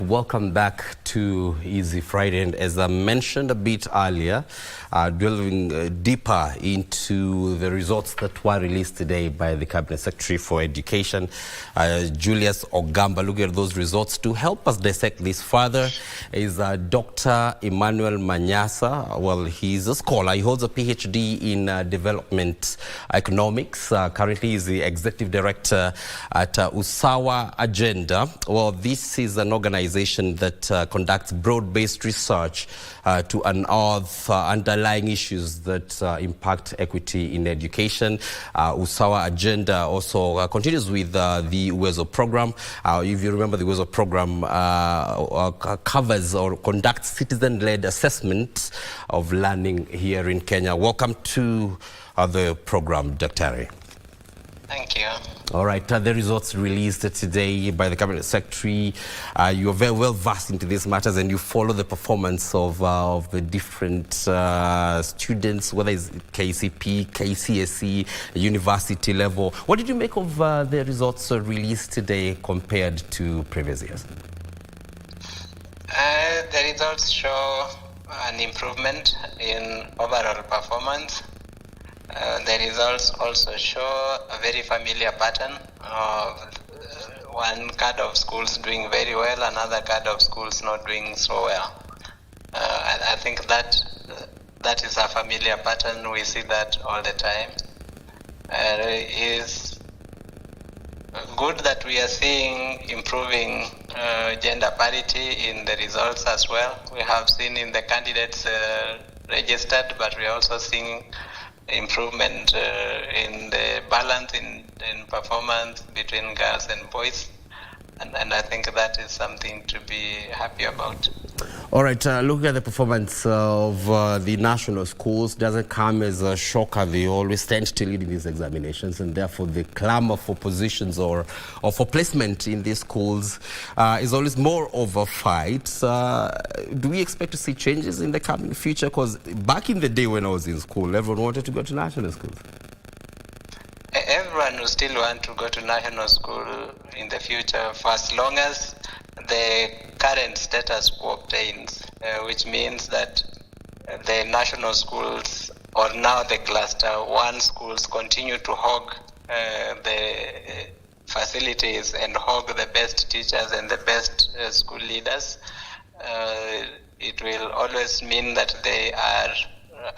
Welcome back to Easy Friday, and as I mentioned a bit earlier, delving deeper into the results that were released today by the Cabinet Secretary for Education, Julius Ogamba. Looking at those results to help us dissect this further is Dr. Emmanuel Manyasa. Well, he's a scholar. He holds a PhD in development economics. Currently, he's the executive director at Usawa Agenda. Well, this is an organization that conducts broad-based research to unearth underlying issues that impact equity in education. Usawa Agenda also continues with the Uwezo program. If you remember, the Uwezo program covers or conducts citizen-led assessment of learning here in Kenya. Welcome to the program, Dr. Thank you. All right, the results released today by the Cabinet Secretary. You are very well versed into these matters, and you follow the performance of the different students, whether it's KCP, KCSE, university level. What did you make of the results released today compared to previous years? The results show an improvement in overall performance. The results also show a very familiar pattern of one kind of schools doing very well, another kind of schools not doing so well. I think that is a familiar pattern. We see that all the time. It is good that we are seeing improving gender parity in the results as well. We have seen in the candidates registered, but we are also seeing improvement in the balance in performance between girls and boys, and I think that is something to be happy about. All right, looking at the performance of the national schools doesn't come as a shocker. They always tend to lead in these examinations, and therefore the clamor for positions or for placement in these schools is always more of a fight. Do we expect to see changes in the coming future? Because back in the day when I was in school, everyone wanted to go to national schools. Everyone will still want to go to national school in the future for as long as the current status quo obtains, which means that the national schools, or now the cluster 1 schools, continue to hog the facilities and hog the best teachers and the best school leaders. It will always mean that they are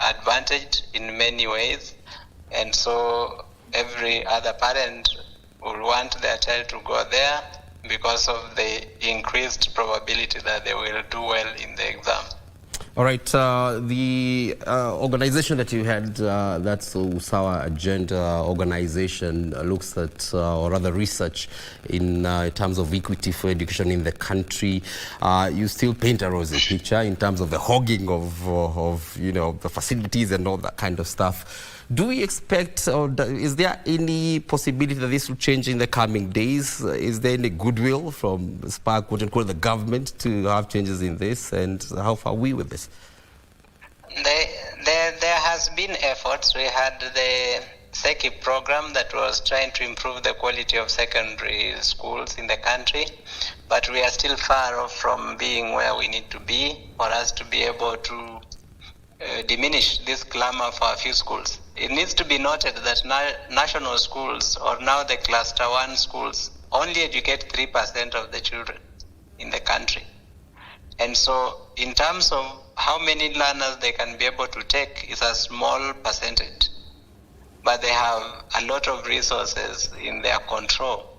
advantaged in many ways, and so every other parent will want their child to go there because of the increased probability that they will do well in the exam. All right, the organization that you had, that's the Usawa Agenda organization, looks at, or rather research in terms of equity for education in the country. You still paint a rosy picture in terms of the hogging of the facilities and all that kind of stuff. Do we expect, or is there any possibility that this will change in the coming days? Is there any goodwill from SPAC, quote unquote, the government to have changes in this? And how far are we with this? There has been efforts. We had the SECI program that was trying to improve the quality of secondary schools in the country, but we are still far off from being where we need to be for us to be able to diminish this clamor for a few schools. It needs to be noted that national schools, or now the cluster 1 schools, only educate 3% of the children in the country. And so in terms of how many learners they can be able to take is a small percentage, but they have a lot of resources in their control.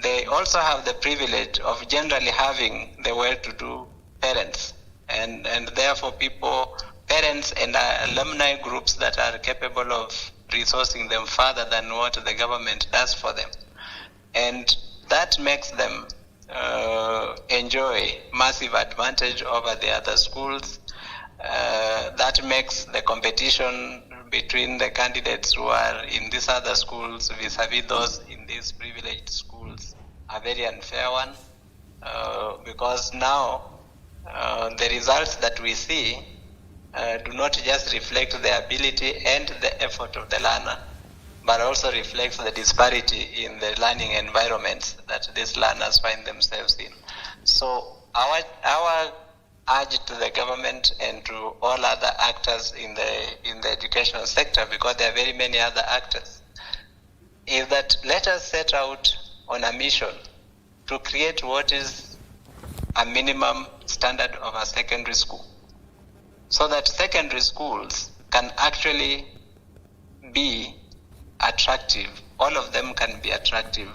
They also have the privilege of generally having the well-to-do parents, and therefore parents and alumni groups that are capable of resourcing them further than what the government does for them. And that makes them enjoy massive advantage over the other schools. That makes the competition between the candidates who are in these other schools vis-a-vis those in these privileged schools a very unfair one, because now the results that we see do not just reflect the ability and the effort of the learner, but also reflects the disparity in the learning environments that these learners find themselves in. So our urge to the government and to all other actors in the educational sector, because there are very many other actors, is that let us set out on a mission to create what is a minimum standard of a secondary school, so that secondary schools can actually be attractive. All of them can be attractive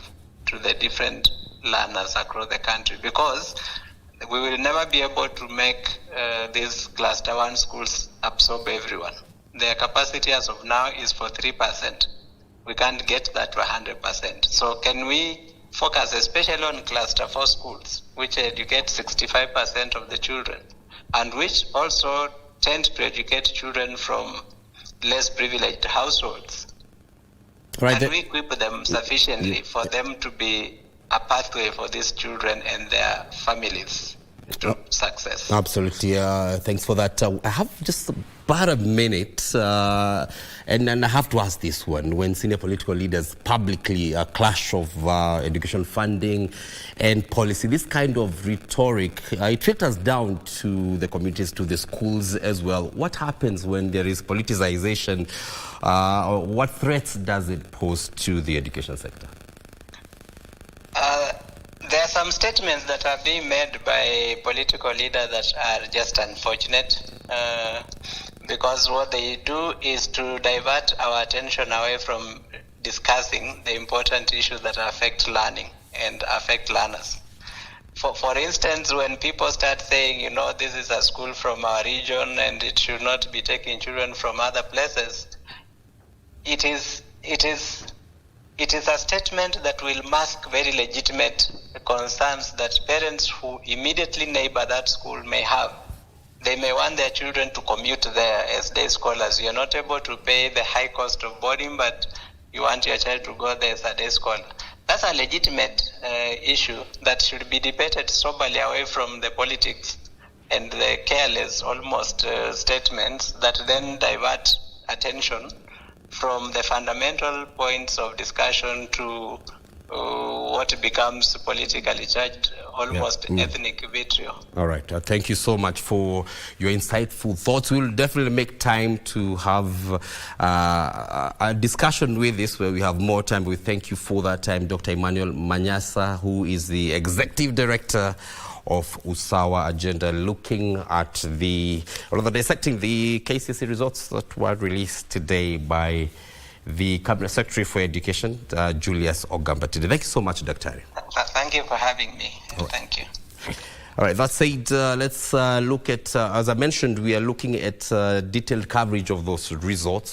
to the different learners across the country, because we will never be able to make these cluster 1 schools absorb everyone. Their capacity as of now is for 3%. We can't get that to 100%. So can we focus especially on cluster 4 schools, which educate 65% of the children, and which also tend to educate children from less privileged households? Right. Can we equip them sufficiently for them to be a pathway for these children and their families to success? Absolutely. Thanks for that. I have just about a minute, and I have to ask this one. When senior political leaders publicly clash of education funding and policy, this kind of rhetoric, it filters down to the communities, to the schools as well. What happens when there is politicization? What threats does it pose to the education sector? There are some statements that are being made by political leaders that are just unfortunate, because what they do is to divert our attention away from discussing the important issues that affect learning and affect learners. For instance, when people start saying, this is a school from our region and it should not be taking children from other places, it is a statement that will mask very legitimate concerns that parents who immediately neighbor that school may have. They may want their children to commute there as day scholars. You're not able to pay the high cost of boarding, but you want your child to go there as a day scholar. That's a legitimate issue that should be debated soberly away from the politics and the careless almost statements that then divert attention from the fundamental points of discussion to what becomes politically charged, almost ethnic vitriol. All right. Thank you so much for your insightful thoughts. We'll definitely make time to have a discussion with this where we have more time. We thank you for that time, Dr. Emmanuel Manyasa, who is the Executive Director of Usawa Agenda, looking at dissecting the KCSE results that were released today by the Cabinet Secretary for Education, Julius Ogambatide. Thank you so much, Dr. Thank you for having me. Thank you. All right, that said, let's look at, as I mentioned, we are looking at detailed coverage of those results.